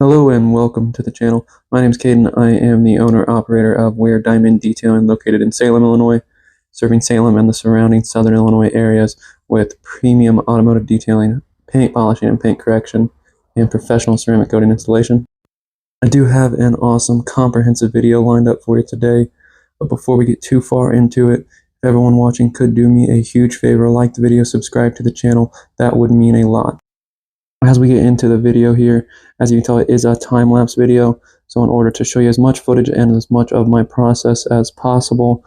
Hello and welcome to the channel. My name is Caden. I am the owner-operator of Wear Diamond Detailing located in Salem, Illinois, serving Salem and the surrounding southern Illinois areas with premium automotive detailing, paint polishing and paint correction, and professional ceramic coating installation. I do have an awesome comprehensive video lined up for you today, but before we get too far into it, if everyone watching could do me a huge favor, like the video, subscribe to the channel, that would mean a lot. As we get into the video here, as you can tell, it is a time-lapse video, so in order to show you as much footage and as much of my process as possible,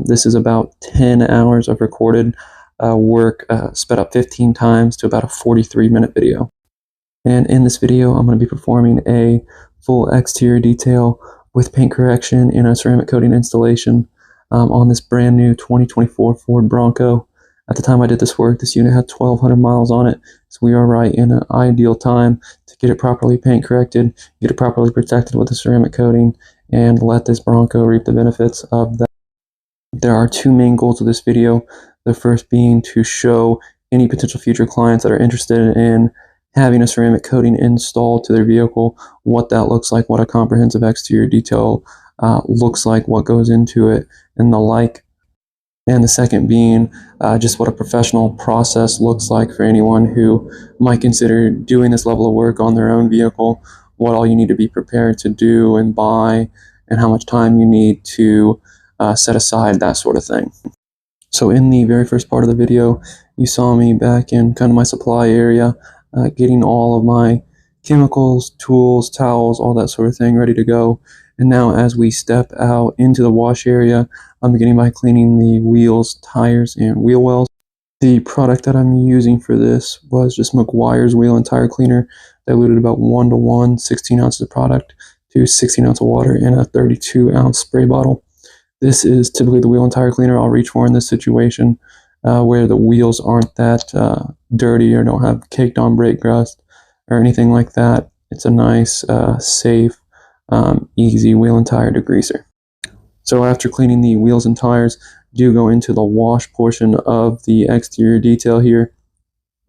this is about 10 hours of recorded work, sped up 15 times to about a 43-minute video. And in this video, I'm going to be performing a full exterior detail with paint correction and a ceramic coating installation on this brand new 2024 Ford Bronco. At the time I did this work, this unit had 1,200 miles on it, so we are right in an ideal time to get it properly paint corrected, get it properly protected with a ceramic coating, and let this Bronco reap the benefits of that. There are two main goals of this video. The first being to show any potential future clients that are interested in having a ceramic coating installed to their vehicle, what that looks like, what a comprehensive exterior detail looks like, what goes into it, and the like. And the second being just what a professional process looks like for anyone who might consider doing this level of work on their own vehicle, what all you need to be prepared to do and buy, and how much time you need to set aside, that sort of thing. So in the very first part of the video, you saw me back in kind of my supply area, getting all of my chemicals, tools, towels, all that sort of thing ready to go. And now as we step out into the wash area, I'm beginning by cleaning the wheels, tires, and wheel wells. The product that I'm using for this was just Meguiar's wheel and tire cleaner, diluted about 1:1, 16 ounces of product to 16 ounces of water in a 32-ounce spray bottle. This is typically the wheel and tire cleaner I'll reach for in this situation, where the wheels aren't that dirty or don't have caked on brake rust or anything like that. It's a nice, safe, easy wheel and tire degreaser. So after cleaning the wheels and tires, do go into the wash portion of the exterior detail here.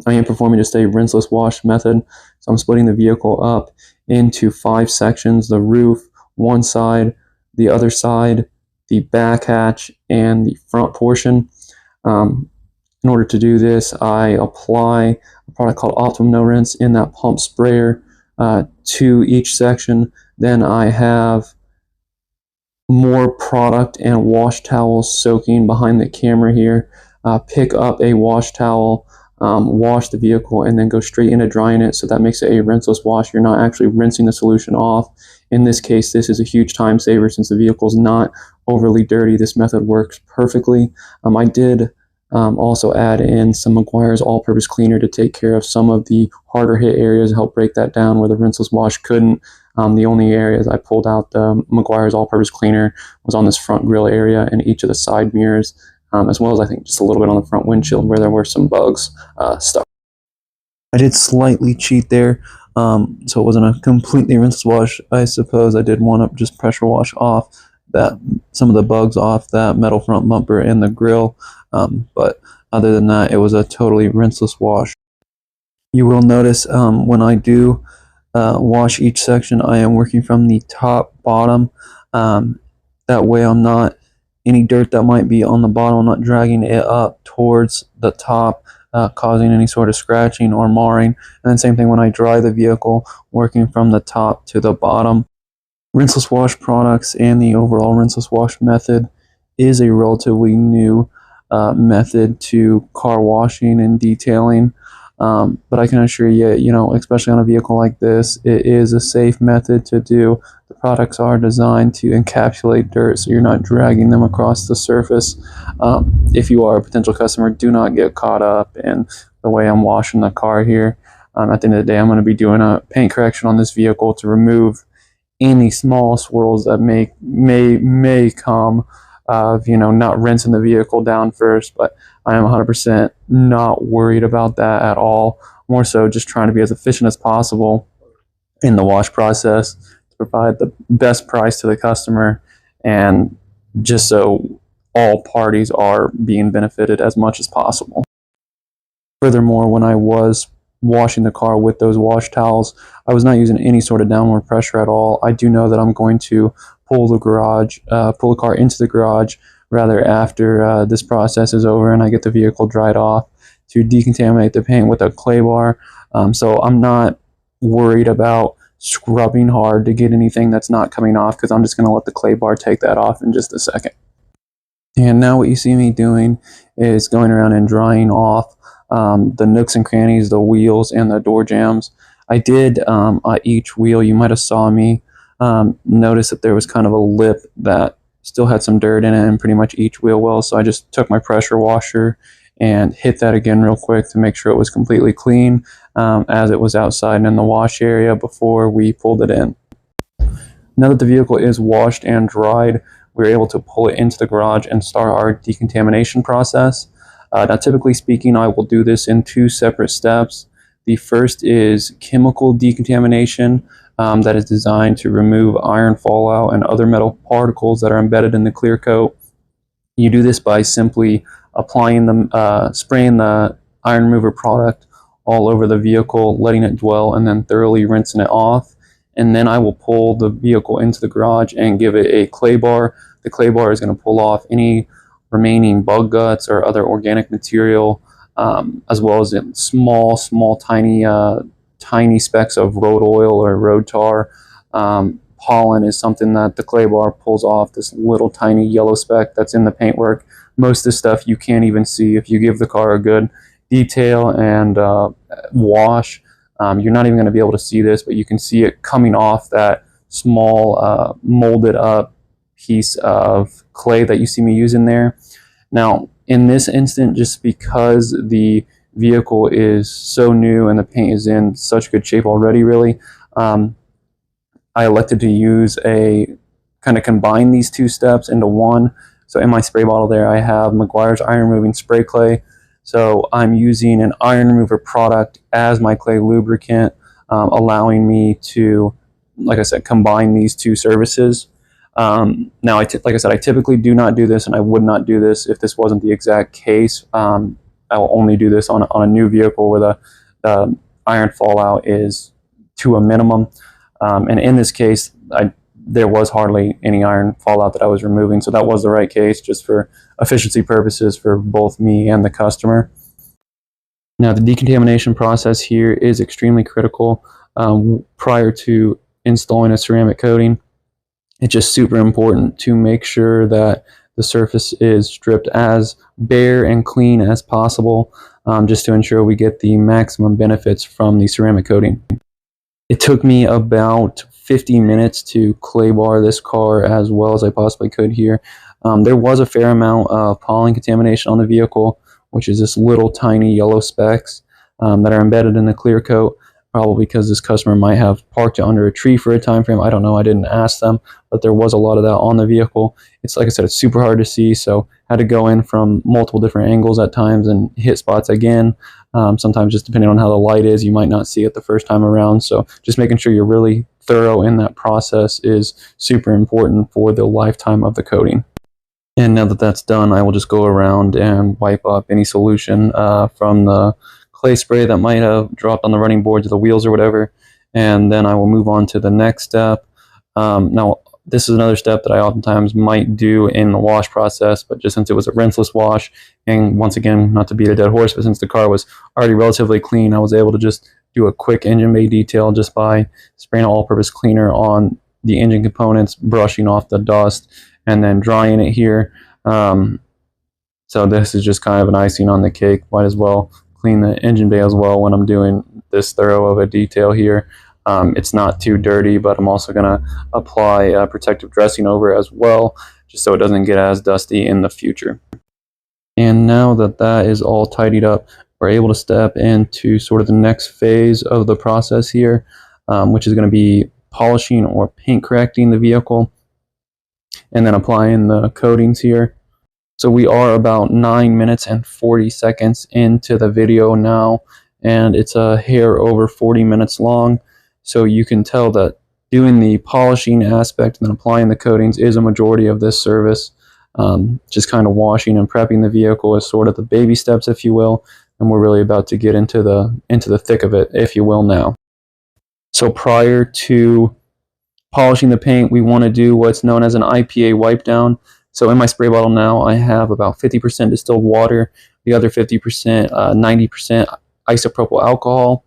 I am performing just a rinseless wash method, so I'm splitting the vehicle up into 5 sections: the roof, one side, the other side, the back hatch, and the front portion. In order to do this, I apply a product called Optimum No Rinse in that pump sprayer to each section. Then I have more product and wash towels soaking behind the camera here. Pick up a wash towel, wash the vehicle, and then go straight into drying it, so that makes it a rinseless wash. You're not actually rinsing the solution off. In this case, this is a huge time saver since the vehicle is not overly dirty. This method works perfectly. I did also add in some Meguiar's all-purpose cleaner to take care of some of the harder hit areas, help break that down where the rinseless wash couldn't. The only areas I pulled out the Meguiar's all-purpose cleaner was on this front grille area and each of the side mirrors, as well as I think just a little bit on the front windshield where there were some bugs stuck. I did slightly cheat there, so it wasn't a completely rinseless wash. I suppose I did want to just pressure wash off some of the bugs off that metal front bumper and the grille, but other than that, it was a totally rinseless wash. You will notice when I do wash each section, I am working from the top bottom. That way I'm not, any dirt that might be on the bottom, I'm not dragging it up towards the top, causing any sort of scratching or marring. And then same thing when I dry the vehicle, working from the top to the bottom. Rinseless wash products and the overall rinseless wash method is a relatively new method to car washing and detailing. But I can assure you, especially on a vehicle like this, it is a safe method to do. The products are designed to encapsulate dirt, so you're not dragging them across the surface. If you are a potential customer, do not get caught up in the way I'm washing the car here. At the end of the day, I'm going to be doing a paint correction on this vehicle to remove any small swirls that may come of not rinsing the vehicle down first, but I am 100% not worried about that at all. More so just trying to be as efficient as possible in the wash process to provide the best price to the customer, and just so all parties are being benefited as much as possible. Furthermore, when I was washing the car with those wash towels. I was not using any sort of downward pressure at all. I do know that I'm going to pull the car into the garage rather after this process is over and I get the vehicle dried off to decontaminate the paint with a clay bar. So I'm not worried about scrubbing hard to get anything that's not coming off, because I'm just going to let the clay bar take that off in just a second. And now what you see me doing is going around and drying off the nooks and crannies, the wheels, and the door jambs. I did each wheel, you might have saw me notice that there was kind of a lip that still had some dirt in it in pretty much each wheel well. So I just took my pressure washer and hit that again real quick to make sure it was completely clean as it was outside and in the wash area before we pulled it in. Now that the vehicle is washed and dried, we're able to pull it into the garage and start our decontamination process. Now, typically speaking, I will do this in two separate steps. The first is chemical decontamination that is designed to remove iron fallout and other metal particles that are embedded in the clear coat. You do this by simply applying spraying the iron remover product all over the vehicle, letting it dwell, and then thoroughly rinsing it off. And then I will pull the vehicle into the garage and give it a clay bar. The clay bar is going to pull off any remaining bug guts or other organic material, as well as small, tiny specks of road oil or road tar. Pollen is something that the clay bar pulls off, this little tiny yellow speck that's in the paintwork. Most of the stuff you can't even see. If you give the car a good detail and wash, you're not even going to be able to see this, but you can see it coming off that small molded up piece of clay that you see me using there. Now, in this instant, just because the vehicle is so new and the paint is in such good shape already, really, I elected to use combine these two steps into one. So in my spray bottle there, I have Meguiar's Iron Removing Spray Clay. So I'm using an iron remover product as my clay lubricant, allowing me to, like I said, combine these two services. Now, like I said, I typically do not do this, and I would not do this if this wasn't the exact case. I will only do this on a new vehicle where the iron fallout is to a minimum. And in this case, there was hardly any iron fallout that I was removing, so that was the right case, just for efficiency purposes for both me and the customer. Now, the decontamination process here is extremely critical prior to installing a ceramic coating. It's just super important to make sure that the surface is stripped as bare and clean as possible, just to ensure we get the maximum benefits from the ceramic coating. It took me about 50 minutes to clay bar this car as well as I possibly could here. There was a fair amount of pollen contamination on the vehicle, which is this little tiny yellow specks that are embedded in the clear coat, probably because this customer might have parked it under a tree for a time frame. I don't know, I didn't ask them, but there was a lot of that on the vehicle. It's, like I said, it's super hard to see, so I had to go in from multiple different angles at times and hit spots again. Sometimes, just depending on how the light is, you might not see it the first time around. So just making sure you're really thorough in that process is super important for the lifetime of the coating. And now that that's done, I will just go around and wipe up any solution from the clay spray that might have dropped on the running boards of the wheels or whatever. And then I will move on to the next step. Now, this is another step that I oftentimes might do in the wash process, but just since it was a rinseless wash, and once again, not to beat a dead horse, but since the car was already relatively clean, I was able to just do a quick engine bay detail just by spraying all-purpose cleaner on the engine components, brushing off the dust, and then drying it here. So this is just kind of an icing on the cake. Might as well clean the engine bay as well when I'm doing this thorough of a detail here. It's not too dirty, but I'm also going to apply protective dressing over it as well, just so it doesn't get as dusty in the future. And now that that is all tidied up, we're able to step into sort of the next phase of the process here, which is going to be polishing or paint correcting the vehicle, and then applying the coatings here. So we are about 9 minutes and 40 seconds into the video now, and it's a hair over 40 minutes long. So you can tell that doing the polishing aspect and then applying the coatings is a majority of this service. Just kind of washing and prepping the vehicle is sort of the baby steps, if you will. and we're really about to get into the thick of it, if you will, now. So prior to polishing the paint, we want to do what's known as an IPA wipe down. So in my spray bottle now, I have about 50% distilled water, the other 50%, 90% isopropyl alcohol.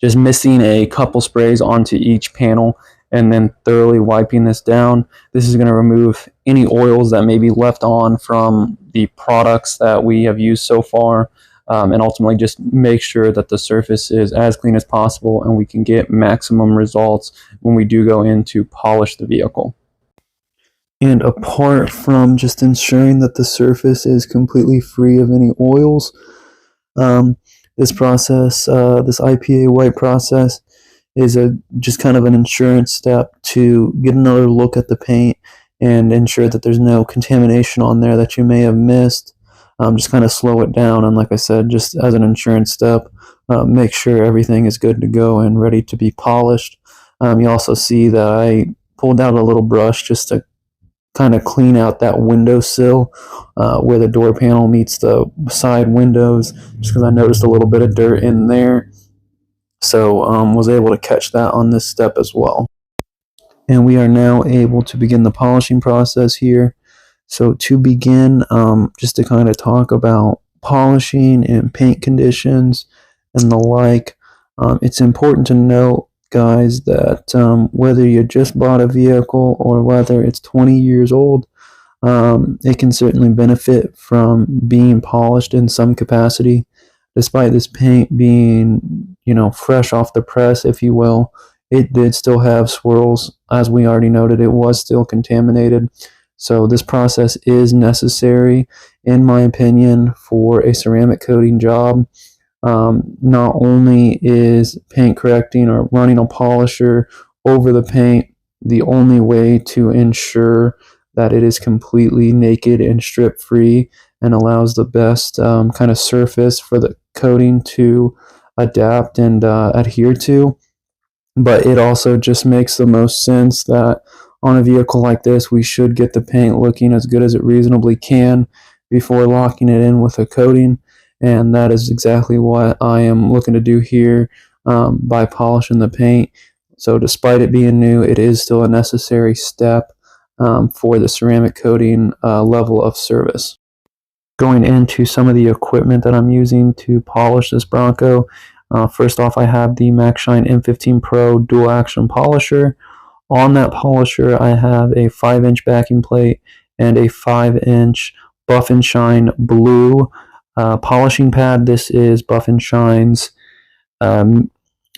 Just mixing a couple sprays onto each panel and then thoroughly wiping this down. This is going to remove any oils that may be left on from the products that we have used so far, and ultimately just make sure that the surface is as clean as possible and we can get maximum results when we do go in to polish the vehicle. And apart from just ensuring that the surface is completely free of any oils, this process, this IPA wipe process, is just kind of an insurance step to get another look at the paint and ensure that there's no contamination on there that you may have missed. Just kind of slow it down, and like I said, just as an insurance step, make sure everything is good to go and ready to be polished. You also see that I pulled out a little brush just to kind of clean out that windowsill where the door panel meets the side windows, just because I noticed a little bit of dirt in there. So was able to catch that on this step as well. And we are now able to begin the polishing process here. So to begin, just to kind of talk about polishing and paint conditions and the like, it's important to note, guys, that whether you just bought a vehicle or whether it's 20 years old, it can certainly benefit from being polished in some capacity. Despite this paint being, fresh off the press, if you will, it did still have swirls. As we already noted, it was still contaminated. So this process is necessary, in my opinion, for a ceramic coating job. Not only is paint correcting or running a polisher over the paint the only way to ensure that it is completely naked and strip free and allows the best kind of surface for the coating to adapt and adhere to, but it also just makes the most sense that on a vehicle like this, we should get the paint looking as good as it reasonably can before locking it in with a coating. And that is exactly what I am looking to do here by polishing the paint. So despite it being new, it is still a necessary step for the ceramic coating level of service. Going into some of the equipment that I'm using to polish this Bronco, first off, I have the MaxShine M15 Pro dual action polisher. On that polisher, I have a 5-inch backing plate and a 5-inch Buff and Shine blue polishing pad. This is Buff and Shine's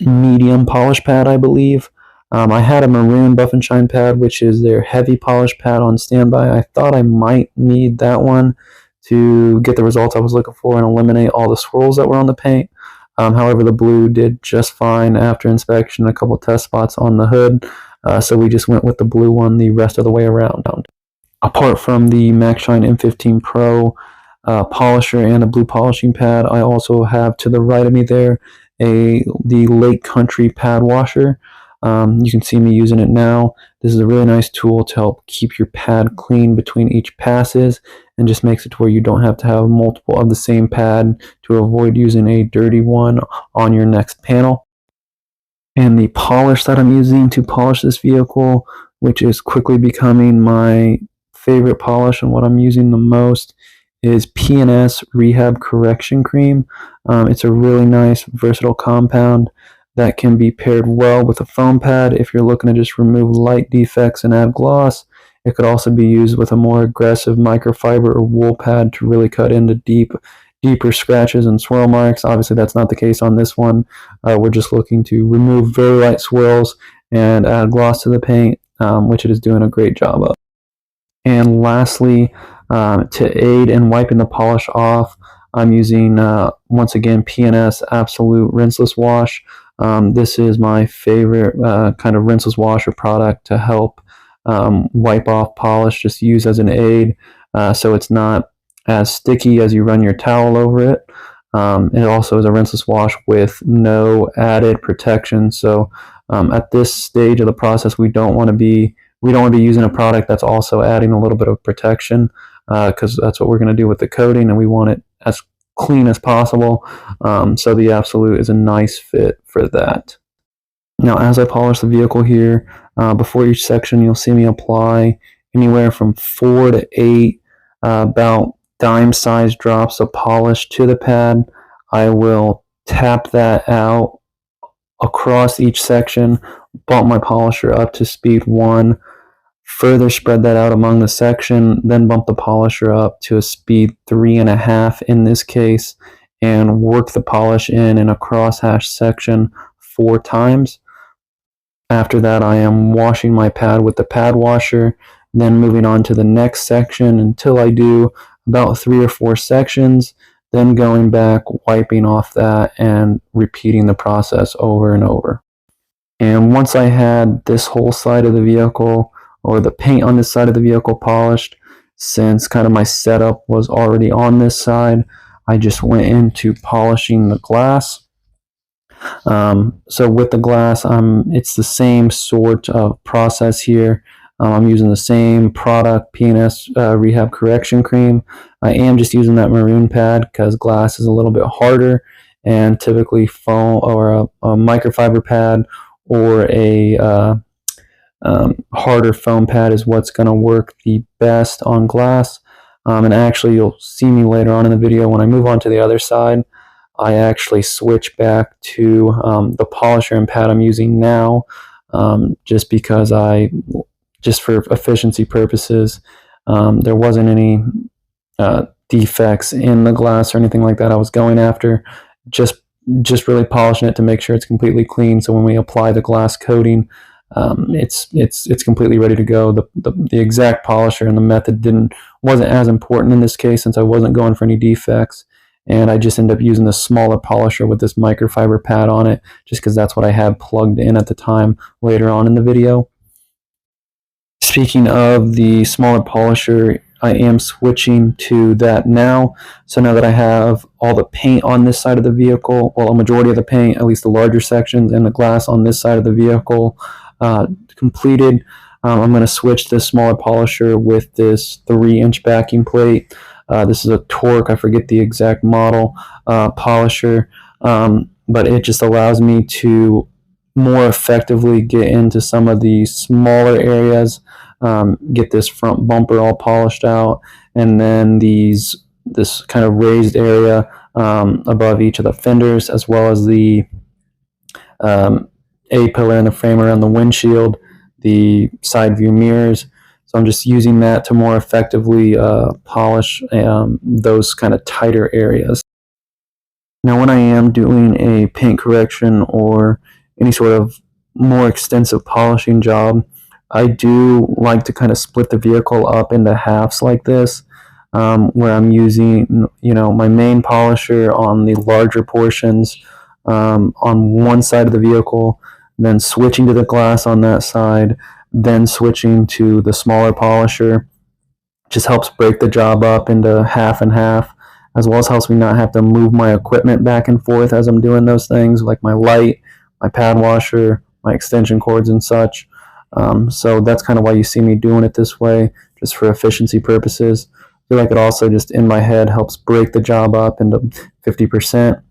medium polish pad, I believe. I had a maroon Buff and Shine pad, which is their heavy polish pad, on standby. I thought I might need that one to get the results I was looking for and eliminate all the swirls that were on the paint. However, the blue did just fine after inspection, a couple test spots on the hood, so we just went with the blue one the rest of the way around. Apart from the MaxShine M15 Pro polisher and a blue polishing pad, I also have to the right of me there the Lake Country pad washer. You can see me using it now. This is a really nice tool to help keep your pad clean between each passes, and just makes it to where you don't have to have multiple of the same pad to avoid using a dirty one on your next panel. And the polish that I'm using to polish this vehicle, which is quickly becoming my favorite polish and what I'm using the most, is P&S Rehab Correction Cream. It's a really nice, versatile compound that can be paired well with a foam pad if you're looking to just remove light defects and add gloss. It could also be used with a more aggressive microfiber or wool pad to really cut into deeper scratches and swirl marks. Obviously, that's not the case on this one. We're just looking to remove very light swirls and add gloss to the paint, which it is doing a great job of. And lastly, to aid in wiping the polish off, I'm using, once again, P&S Absolute Rinseless Wash. This is my favorite kind of rinseless washer product to help wipe off polish, just use as an aid, so it's not as sticky as you run your towel over it. It also is a rinseless wash with no added protection. So at this stage of the process, we don't want to be using a product that's also adding a little bit of protection, because that's what we're going to do with the coating, and we want it as clean as possible. So the Absolute is a nice fit for that. Now, as I polish the vehicle here, before each section, you'll see me apply anywhere from 4 to 8 about dime-sized drops of polish to the pad. I will tap that out across each section, bump my polisher up to speed 1, further spread that out among the section, then bump the polisher up to a speed 3.5 in this case, and work the polish in a crosshatch section 4 times. After that, I am washing my pad with the pad washer, then moving on to the next section until I do about 3 or 4 sections, then going back, wiping off that, and repeating the process over and over. And once I had this whole side of the vehicle, or the paint on this side of the vehicle, polished, since kind of my setup was already on this side, I just went into polishing the glass. So with the glass, it's the same sort of process here. I'm using the same product, P&S Rehab Correction Cream. I am just using that maroon pad because glass is a little bit harder, and typically foam or a microfiber pad or a harder foam pad is what's going to work the best on glass. And actually, you'll see me later on in the video when I move on to the other side. I actually switch back to the polisher and pad I'm using now, just because just for efficiency purposes, there wasn't any defects in the glass or anything like that I was going after. Just really polishing it to make sure it's completely clean. So when we apply the glass coating, it's completely ready to go. The exact polisher and the method wasn't as important in this case, since I wasn't going for any defects. And I just ended up using the smaller polisher with this microfiber pad on it, just because that's what I had plugged in at the time later on in the video. Speaking of the smaller polisher, I am switching to that now. So now that I have all the paint on this side of the vehicle, well, a majority of the paint, at least the larger sections, and the glass on this side of the vehicle completed, I'm going to switch this smaller polisher with this 3-inch backing plate. This is a Torque, I forget the exact model, polisher, but it just allows me to more effectively get into some of the smaller areas, get this front bumper all polished out, and then this kind of raised area above each of the fenders, as well as the A-pillar and the frame around the windshield, the side view mirrors. So I'm just using that to more effectively polish those kind of tighter areas. Now, when I am doing a paint correction or any sort of more extensive polishing job, I do like to kind of split the vehicle up into halves like this, where I'm using, my main polisher on the larger portions on one side of the vehicle, then switching to the glass on that side, then switching to the smaller polisher. Just helps break the job up into half and half, as well as helps me not have to move my equipment back and forth as I'm doing those things, like my light, my pad washer, my extension cords and such. So that's kind of why you see me doing it this way, just for efficiency purposes. I feel like it also just in my head helps break the job up into 50%.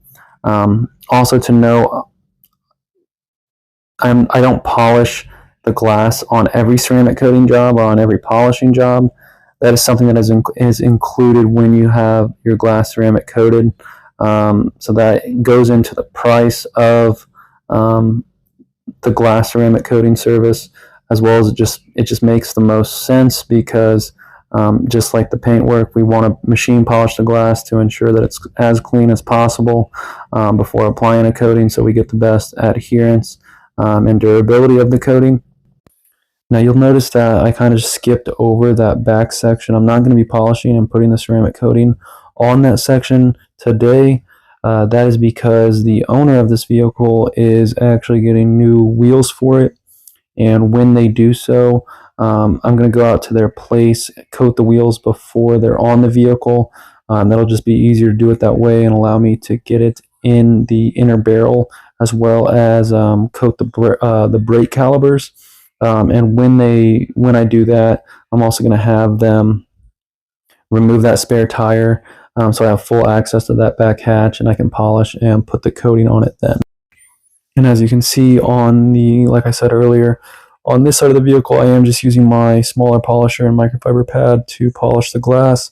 Also to know, I don't polish the glass on every ceramic coating job or on every polishing job. That is something that is included when you have your glass ceramic coated. So that goes into the price of the glass ceramic coating service, as well as it just makes the most sense, because just like the paint work, we want to machine polish the glass to ensure that it's as clean as possible before applying a coating, so we get the best adherence and durability of the coating. Now you'll notice that I kind of skipped over that back section. I'm not going to be polishing and putting the ceramic coating on that section today. That is because the owner of this vehicle is actually getting new wheels for it, and when they do so, I'm going to go out to their place, coat the wheels before they're on the vehicle. That'll just be easier to do it that way and allow me to get it in the inner barrel, as well as coat the brake calipers. And when I do that, I'm also going to have them remove that spare tire So I have full access to that back hatch, and I can polish and put the coating on it then. And as you can see on the, like I said earlier, on this side of the vehicle, I am just using my smaller polisher and microfiber pad to polish the glass.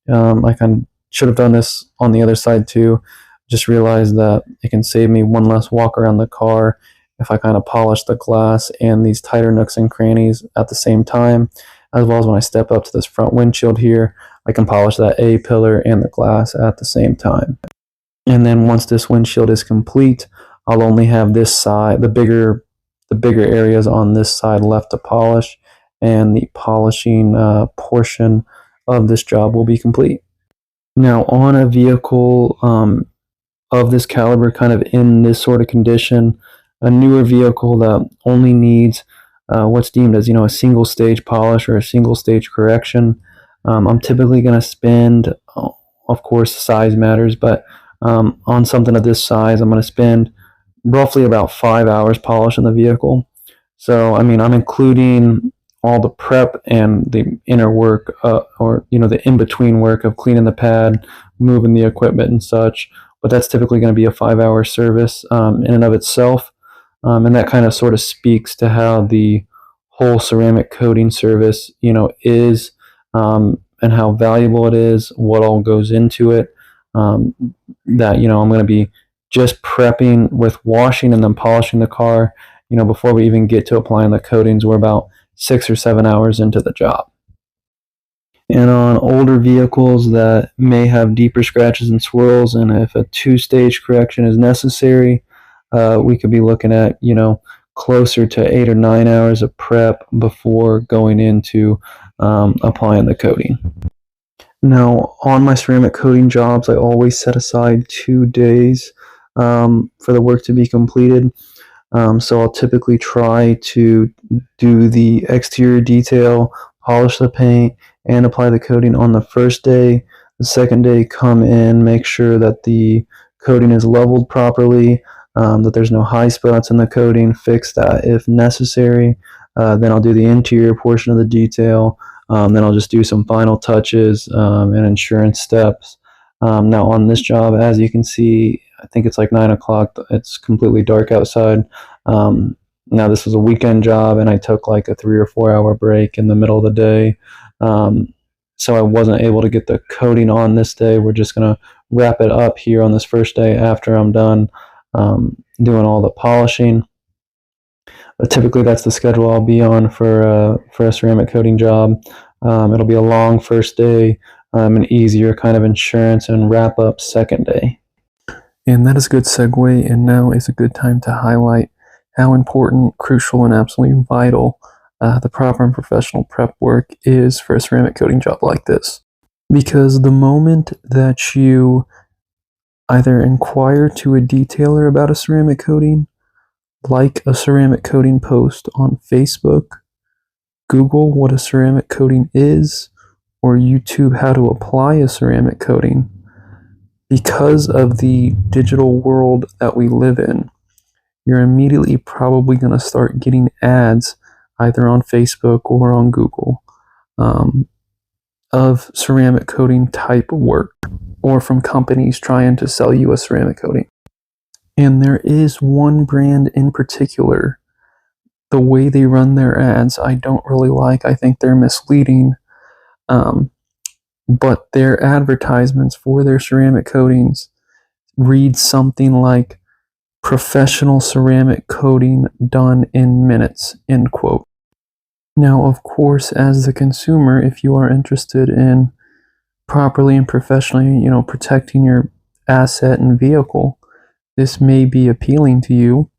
I kind of should have done this on the other side too. Just realized that it can save me one less walk around the car if I kind of polish the glass and these tighter nooks and crannies at the same time, as well as when I step up to this front windshield here, I can polish that A-pillar and the glass at the same time. And then once this windshield is complete, I'll only have this side, the bigger areas on this side left to polish, and the polishing portion of this job will be complete. Now, on a vehicle of this caliber, kind of in this sort of condition, a newer vehicle that only needs what's deemed as, a single stage polish or a single stage correction, I'm typically going to spend, of course, size matters, but on something of this size, I'm going to spend roughly about 5 hours polishing the vehicle. So, I mean, I'm including all the prep and the inner work, or the in-between work of cleaning the pad, moving the equipment and such. But that's typically going to be a 5-hour service in and of itself. And that kind of sort of speaks to how the whole ceramic coating service, is, and how valuable it is, what all goes into it. That, I'm going to be just prepping with washing and then polishing the car, before we even get to applying the coatings. We're about 6 or 7 hours into the job. And on older vehicles that may have deeper scratches and swirls, and if a 2-stage correction is necessary, we could be looking at, closer to 8 or 9 hours of prep before going into applying the coating. Now, on my ceramic coating jobs, I always set aside 2 days for the work to be completed. So I'll typically try to do the exterior detail, polish the paint, and apply the coating on the first day. The second day, come in, make sure that the coating is leveled properly, that there's no high spots in the coating, fix that if necessary. Then I'll do the interior portion of the detail. Then I'll just do some final touches and insurance steps. Now on this job, as you can see, I think it's like 9 o'clock. It's completely dark outside. Now this was a weekend job, and I took like a 3 or 4 hour break in the middle of the day. So I wasn't able to get the coating on this day. We're just going to wrap it up here on this first day after I'm done doing all the polishing. But typically that's the schedule I'll be on for a ceramic coating job. It'll be a long first day, an easier kind of insurance and wrap up second day. And that is a good segue, and now is a good time to highlight how important, crucial, and absolutely vital the proper and professional prep work is for a ceramic coating job like this. Because the moment that you either inquire to a detailer about a ceramic coating, like a ceramic coating post on Facebook, Google what a ceramic coating is, or YouTube how to apply a ceramic coating, because of the digital world that we live in, you're immediately probably going to start getting ads either on Facebook or on Google of ceramic coating type work, or from companies trying to sell you a ceramic coating. And there is one brand in particular, the way they run their ads, I don't really like. I think they're misleading. But their advertisements for their ceramic coatings read something like "professional ceramic coating done in minutes," end quote. Now, of course, as the consumer, if you are interested in properly and professionally, protecting your asset and vehicle, this may be appealing to you.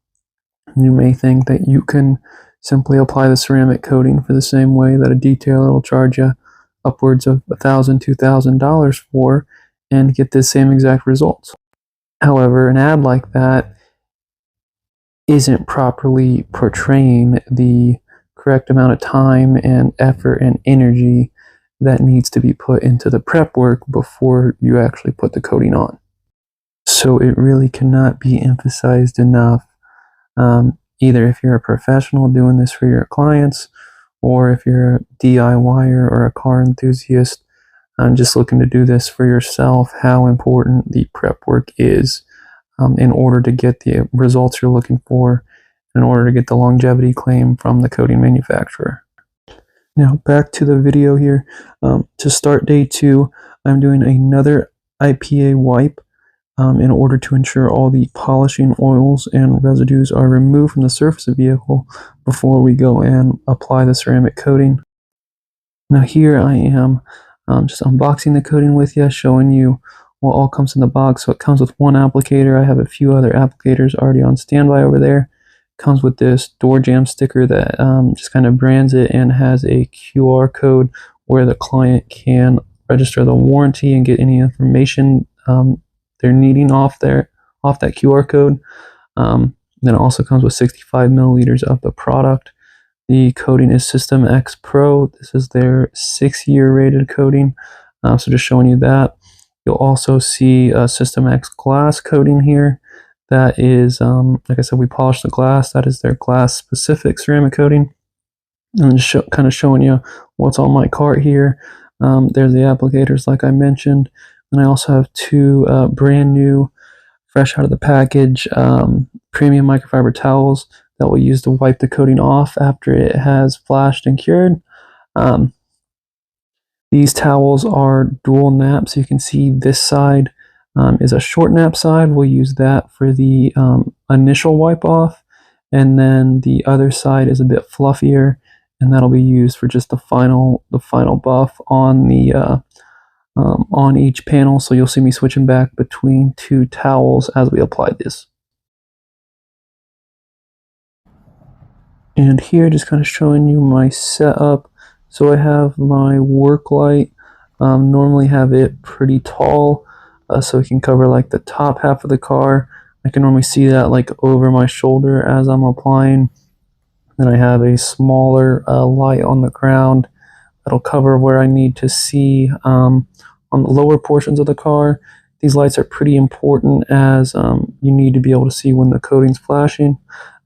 You may think that you can simply apply the ceramic coating for the same way that a detailer will charge you upwards of $1,000, $2,000 for, and get the same exact results. However, an ad like that isn't properly portraying the correct amount of time and effort and energy that needs to be put into the prep work before you actually put the coating on. So it really cannot be emphasized enough, either if you're a professional doing this for your clients, or if you're a DIYer or a car enthusiast I'm just looking to do this for yourself, how important the prep work is in order to get the results you're looking for, in order to get the longevity claim from the coating manufacturer. Now back to the video here. To start day 2, I'm doing another IPA wipe in order to ensure all the polishing oils and residues are removed from the surface of the vehicle before we go and apply the ceramic coating. Now here I am just unboxing the coating with you, showing you what all comes in the box. So it comes with one applicator. I have a few other applicators already on standby over there. It comes with this door jamb sticker that just kind of brands it and has a QR code where the client can register the warranty and get any information they're needing off that QR code. Then it also comes with 65 milliliters of the product. The coating is System X Pro. This is their 6-year rated coating. So just showing you that. You'll also see a System X glass coating here. That is, like I said, we polished the glass. That is their glass specific ceramic coating. And then just kind of showing you what's on my cart here. There's the applicators like I mentioned. And I also have 2 brand new, fresh out of the package, premium microfiber towels that we'll use to wipe the coating off after it has flashed and cured. These towels are dual nap, so you can see this side is a short nap side. We'll use that for the initial wipe off, and then the other side is a bit fluffier, and that'll be used for just the final buff on the on each panel. So you'll see me switching back between 2 towels as we apply this. And here, just kind of showing you my setup. So I have my work light, normally have it pretty tall, so it can cover like the top half of the car. I can normally see that like over my shoulder as I'm applying. Then I have a smaller light on the ground that'll cover where I need to see on the lower portions of the car. These lights are pretty important as you need to be able to see when the coating's flashing.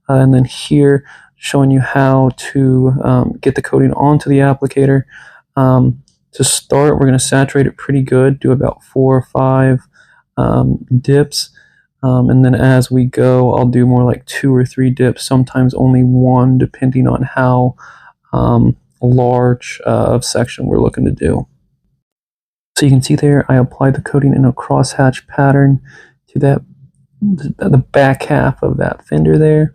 And then here, showing you how to get the coating onto the applicator. To start, we're going to saturate it pretty good, do about 4 or 5 dips, and then as we go, I'll do more like 2 or 3 dips, sometimes only 1, depending on how large of section we're looking to do. So you can see there, I applied the coating in a crosshatch pattern to the back half of that fender there.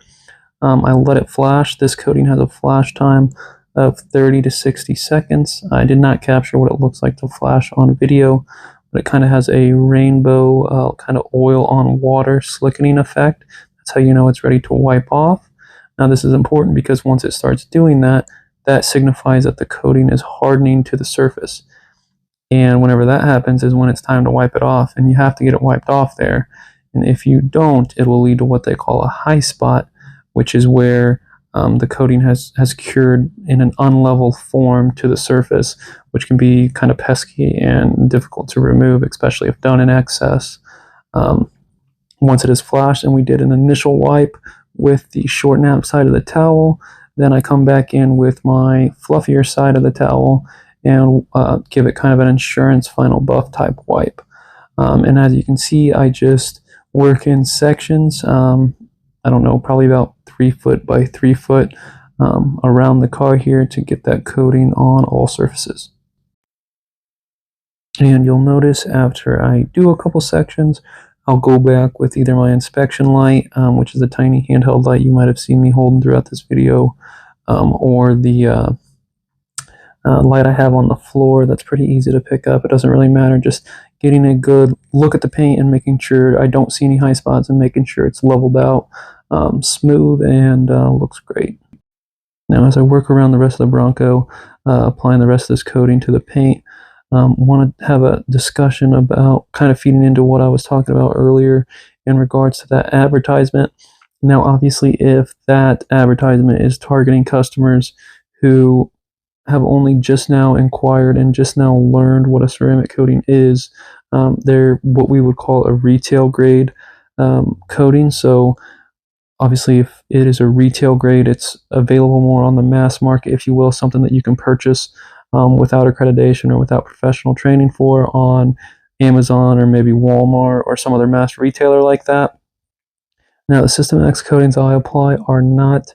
I let it flash. This coating has a flash time of 30 to 60 seconds. I did not capture what it looks like to flash on video, but it kind of has a rainbow kind of oil on water slickening effect. That's how you know it's ready to wipe off. Now this is important because once it starts doing that, that signifies that the coating is hardening to the surface. And whenever that happens is when it's time to wipe it off, and you have to get it wiped off there. And if you don't, it will lead to what they call a high spot, which is where the coating has cured in an unlevel form to the surface, which can be kind of pesky and difficult to remove, especially if done in excess. Once it is flashed and we did an initial wipe with the short nap side of the towel, then I come back in with my fluffier side of the towel and give it kind of an insurance final buff type wipe. And as you can see, I just work in sections. I don't know, probably about 3 foot by 3 foot around the car here to get that coating on all surfaces. And you'll notice after I do a couple sections, I'll go back with either my inspection light, which is a tiny handheld light you might have seen me holding throughout this video, or the light I have on the floor that's pretty easy to pick up. It doesn't really matter, just getting a good look at the paint and making sure I don't see any high spots and making sure it's leveled out, smooth, and looks great. Now as I work around the rest of the Bronco, applying the rest of this coating to the paint, want to have a discussion about kind of feeding into what I was talking about earlier in regards to that advertisement. Now obviously if that advertisement is targeting customers who have only just now inquired and just now learned what a ceramic coating is, they're what we would call a retail grade coating. So obviously if it is a retail grade, it's available more on the mass market, if you will, something that you can purchase without accreditation or without professional training for on Amazon or maybe Walmart or some other mass retailer like that. Now, the System X coatings I apply are not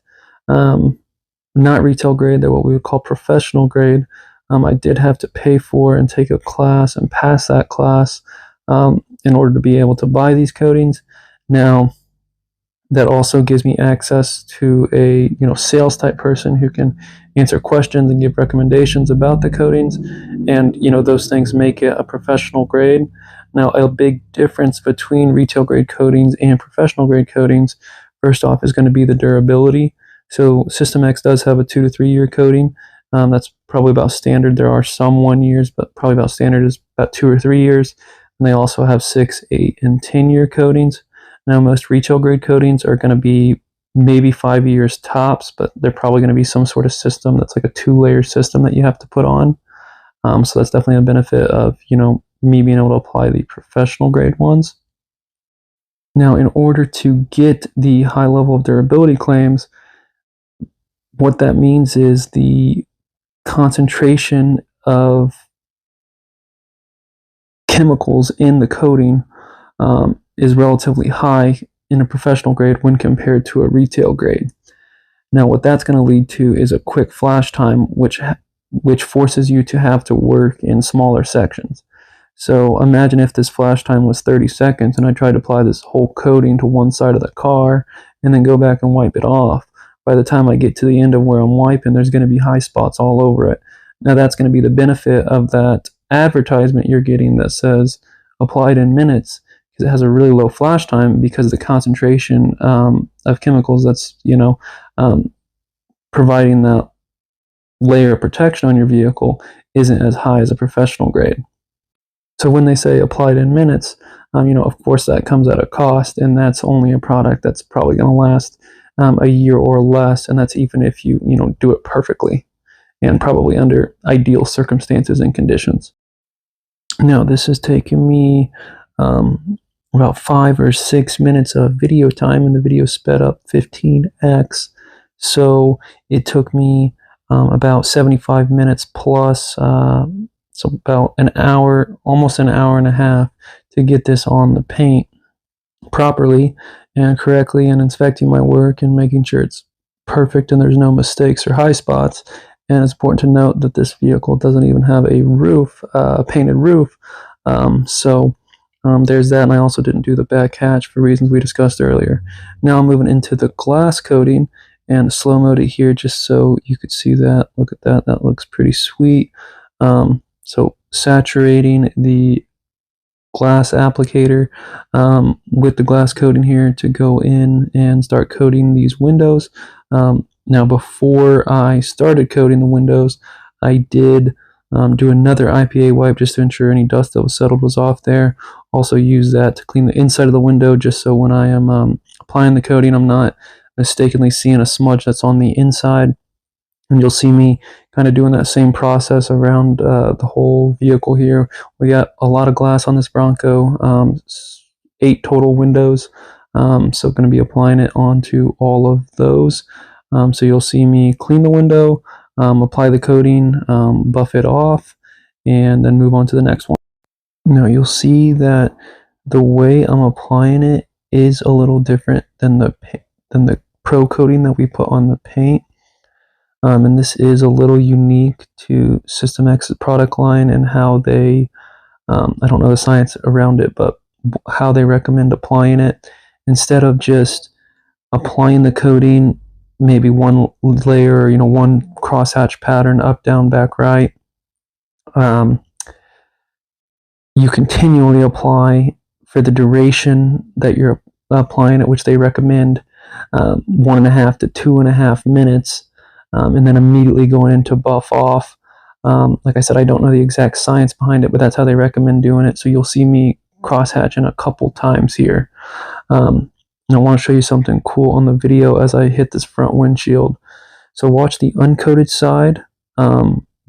retail grade. They're what we would call professional grade. I did have to pay for and take a class and pass that class in order to be able to buy these coatings. Now, that also gives me access to a sales type person who can answer questions and give recommendations about the coatings, and those things make it a professional grade. Now, a big difference between retail grade coatings and professional grade coatings, first off, is going to be the durability. So System X does have a 2 to 3 year coating. That's probably about standard. There are some 1 years, but probably about standard is about 2 or 3 years. And they also have 6, 8, and 10 year coatings. Now, most retail grade coatings are going to be maybe 5 years tops, but they're probably going to be some sort of system that's like a 2-layer system that you have to put on. So that's definitely a benefit of, me being able to apply the professional grade ones. Now, in order to get the high level of durability claims, what that means is the concentration of chemicals in the coating is relatively high in a professional grade when compared to a retail grade. Now, what that's going to lead to is a quick flash time, which forces you to have to work in smaller sections. So imagine if this flash time was 30 seconds and I tried to apply this whole coating to one side of the car and then go back and wipe it off. By the time I get to the end of where I'm wiping, there's going to be high spots all over it. Now, that's going to be the benefit of that advertisement you're getting that says applied in minutes, because it has a really low flash time, because the concentration of chemicals that's providing that layer of protection on your vehicle isn't as high as a professional grade. So when they say applied in minutes, of course that comes at a cost, and that's only a product that's probably going to last a year or less, and that's even if you do it perfectly and probably under ideal circumstances and conditions. Now, this has taken me about 5 or 6 minutes of video time, and the video sped up 15x. So it took me about 75 minutes plus, so about an hour, almost an hour and a half, to get this on the paint properly and correctly, and inspecting my work and making sure it's perfect and there's no mistakes or high spots. And it's important to note that this vehicle doesn't even have a roof, a painted roof. So there's that, and I also didn't do the back hatch for reasons we discussed earlier. Now I'm moving into the glass coating, and slow mode it here just so you could see that. Look at that, that looks pretty sweet. So saturating the glass applicator with the glass coating here to go in and start coating these windows. Now, before I started coating the windows, I did do another IPA wipe just to ensure any dust that was settled was off there. Also use that to clean the inside of the window, just so when I am applying the coating, I'm not mistakenly seeing a smudge that's on the inside. And you'll see me kind of doing that same process around the whole vehicle here. We got a lot of glass on this Bronco, 8 total windows. So going to be applying it onto all of those. So you'll see me clean the window, apply the coating, buff it off, and then move on to the next one. Now you'll see that the way I'm applying it is a little different than the pro coating that we put on the paint. And this is a little unique to System X's product line and how they, I don't know the science around it, but how they recommend applying it. Instead of just applying the coating, maybe one layer, one crosshatch pattern, up, down, back, right, you continually apply for the duration that you're applying it, which they recommend 1.5 to 2.5 minutes. And then immediately going into buff off. Like I said, I don't know the exact science behind it, but that's how they recommend doing it. So you'll see me cross-hatching a couple times here. And I want to show you something cool on the video as I hit this front windshield. So watch the uncoated side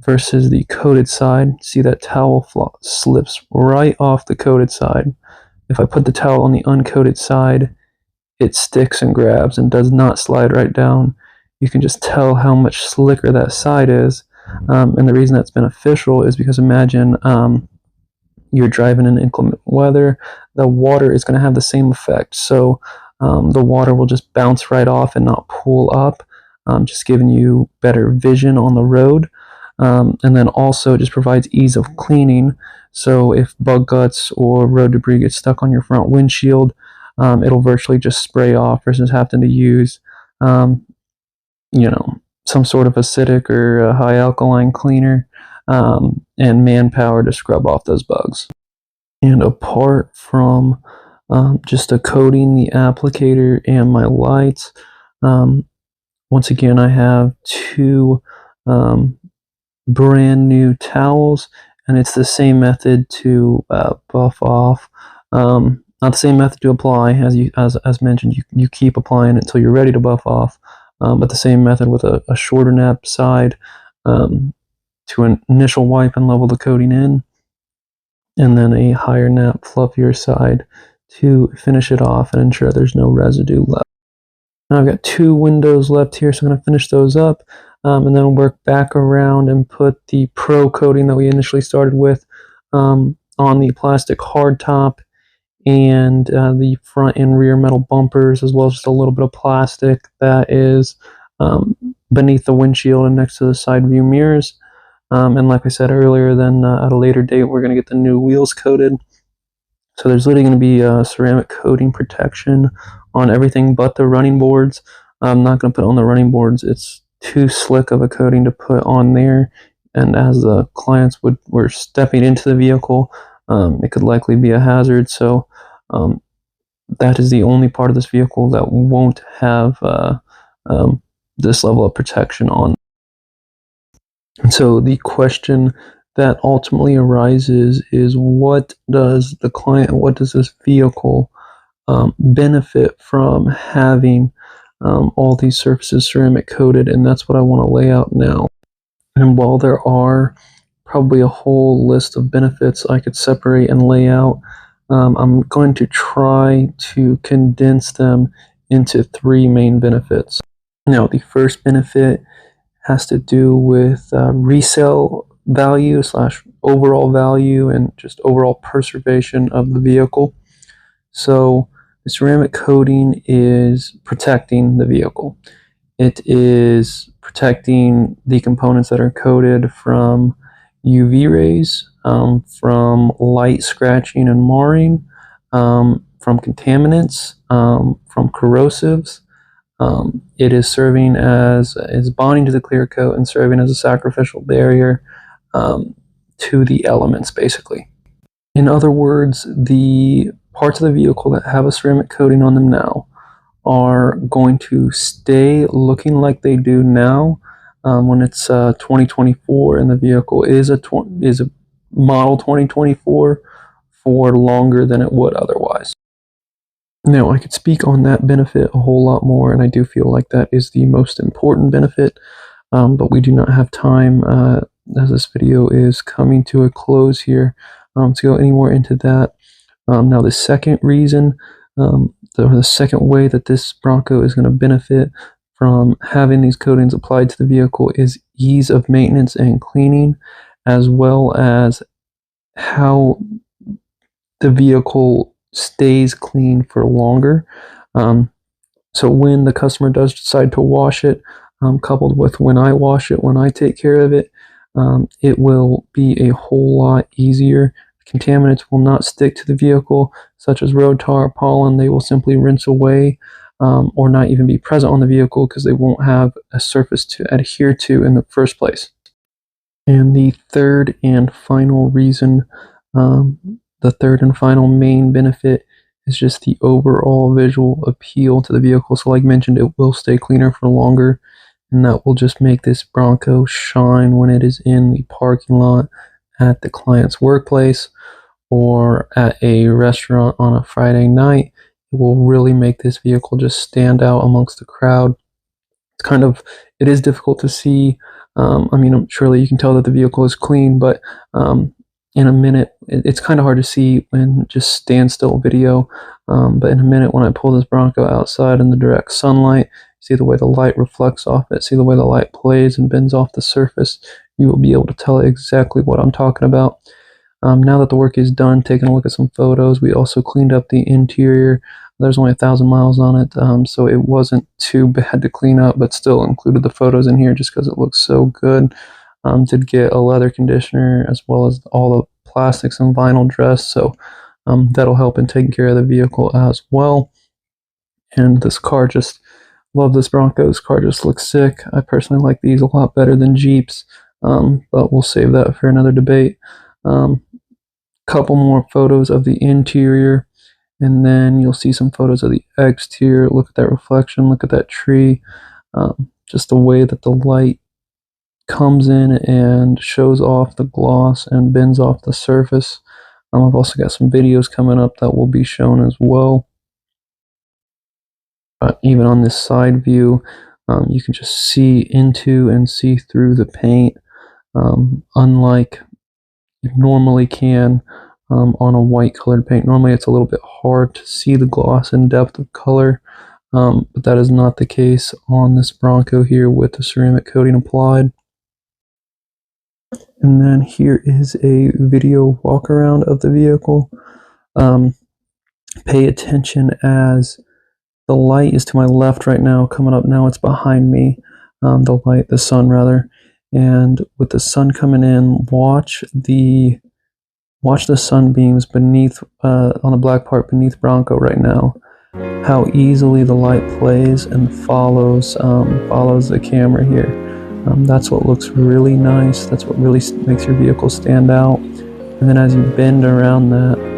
versus the coated side. See that towel slips right off the coated side. If I put the towel on the uncoated side, it sticks and grabs and does not slide right down. You can just tell how much slicker that side is. And the reason that's beneficial is because imagine you're driving in inclement weather, the water is going to have the same effect. So the water will just bounce right off and not pool up, just giving you better vision on the road. And then also it just provides ease of cleaning. So if bug guts or road debris gets stuck on your front windshield, it'll virtually just spray off versus having to use, some sort of acidic or a high alkaline cleaner and manpower to scrub off those bugs. And apart from just the coating, the applicator, and my lights, once again, I have two brand new towels, and it's the same method to buff off. Not the same method to apply, as mentioned. You keep applying it until you're ready to buff off, but the same method with a shorter nap side to an initial wipe and level the coating in, and then a higher nap, fluffier side to finish it off and ensure there's no residue left. Now I've got two windows left here, so I'm going to finish those up, and then work back around and put the Pro coating that we initially started with on the plastic hardtop and the front and rear metal bumpers, as well as just a little bit of plastic that is beneath the windshield and next to the side view mirrors. And like I said earlier, then at a later date, we're going to get the new wheels coated. So there's literally going to be ceramic coating protection on everything but the running boards. I'm not going to put on the running boards. It's too slick of a coating to put on there. And as the clients were stepping into the vehicle, it could likely be a hazard. So that is the only part of this vehicle that won't have this level of protection on. And so the question that ultimately arises is, what does this vehicle benefit from having all these surfaces ceramic coated? And that's what I want to lay out now. And while there are probably a whole list of benefits I could separate and lay out, I'm going to try to condense them into three main benefits. Now, the first benefit has to do with resale value / overall value and just overall preservation of the vehicle. So the ceramic coating is protecting the vehicle. It is protecting the components that are coated from UV rays, from light scratching and marring, from contaminants, from corrosives. It is serving is bonding to the clear coat and serving as a sacrificial barrier to the elements, basically. In other words, the parts of the vehicle that have a ceramic coating on them now are going to stay looking like they do now when it's 2024 and the vehicle is a model 2024 for longer than it would otherwise. Now, I could speak on that benefit a whole lot more, and I do feel like that is the most important benefit, but we do not have time as this video is coming to a close here to go any more into that. Now, the second reason, the second way that this Bronco is going to benefit from having these coatings applied to the vehicle is ease of maintenance and cleaning, as well as how the vehicle stays clean for longer. So when the customer does decide to wash it, coupled with when I wash it, when I take care of it, it will be a whole lot easier. Contaminants will not stick to the vehicle, such as road tar, pollen. They will simply rinse away or not even be present on the vehicle because they won't have a surface to adhere to in the first place. And the third and final reason, the third and final main benefit is just the overall visual appeal to the vehicle. So like mentioned, it will stay cleaner for longer, and that will just make this Bronco shine when it is in the parking lot at the client's workplace or at a restaurant on a Friday night. It will really make this vehicle just stand out amongst the crowd. It is difficult to see. Surely you can tell that the vehicle is clean, but in a minute, it's kind of hard to see when just standstill video. But in a minute, when I pull this Bronco outside in the direct sunlight, see the way the light reflects off it, see the way the light plays and bends off the surface. You will be able to tell exactly what I'm talking about. Now that the work is done, taking a look at some photos, we also cleaned up the interior. There's only 1,000 miles on it, so it wasn't too bad to clean up, but still included the photos in here just because it looks so good. Did get a leather conditioner as well as all the plastics and vinyl dress, so that'll help in taking care of the vehicle as well. And this car, just love this Bronco. This car just looks sick. I personally like these a lot better than Jeeps, but we'll save that for another debate. Couple more photos of the interior, and then you'll see some photos of the exterior. Look at that reflection, look at that tree, just the way that the light comes in and shows off the gloss and bends off the surface. I've also got some videos coming up that will be shown as well. Even on this side view, you can just see into and see through the paint, unlike you normally can on a white colored paint. Normally it's a little bit hard to see the gloss and depth of color, but that is not the case on this Bronco here with the ceramic coating applied. And then here is a video walk around of the vehicle. Pay attention as the light is to my left right now, coming up now, it's behind me, the sun rather. And with the sun coming in, watch the sunbeams beneath, on the black part beneath Bronco right now. How easily the light plays and follows the camera here. That's what looks really nice. That's what really makes your vehicle stand out. And then as you bend around that,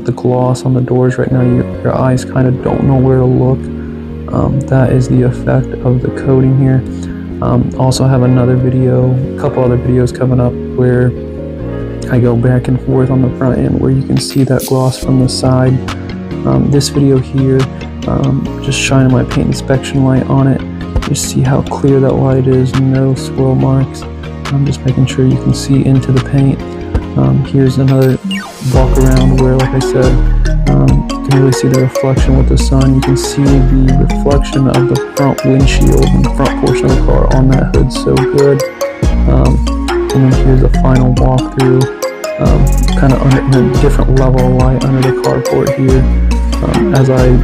the gloss on the doors right now, your eyes kind of don't know where to look. That is the effect of the coating here. Also have another video, a couple other videos coming up where I go back and forth on the front end where you can see that gloss from the side. This video here, just shining my paint inspection light on it. Just see how clear that light is, no swirl marks. I'm just making sure you can see into the paint. Here's another walk around where, like I said, you can really see the reflection with the sun. You can see the reflection of the front windshield and the front portion of the car on that hood so good. And then here's a final walkthrough, kind of in a different level of light under the carport here. As I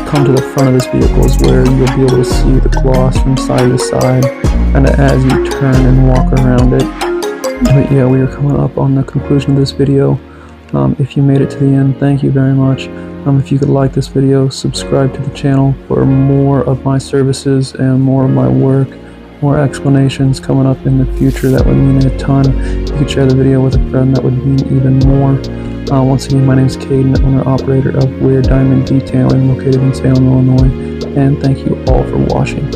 come to the front of this vehicle is where you'll be able to see the gloss from side to side, kind of as you turn and walk around it. But yeah, we are coming up on the conclusion of this video. If you made it to the end, thank you very much. If you could like this video, subscribe to the channel for more of my services and more of my work, more explanations coming up in the future. That would mean a ton. If you could share the video with a friend, that would mean even more. Once again, my name is Caden, owner-operator of Weird Diamond Detailing, located in Salem, Illinois, and thank you all for watching.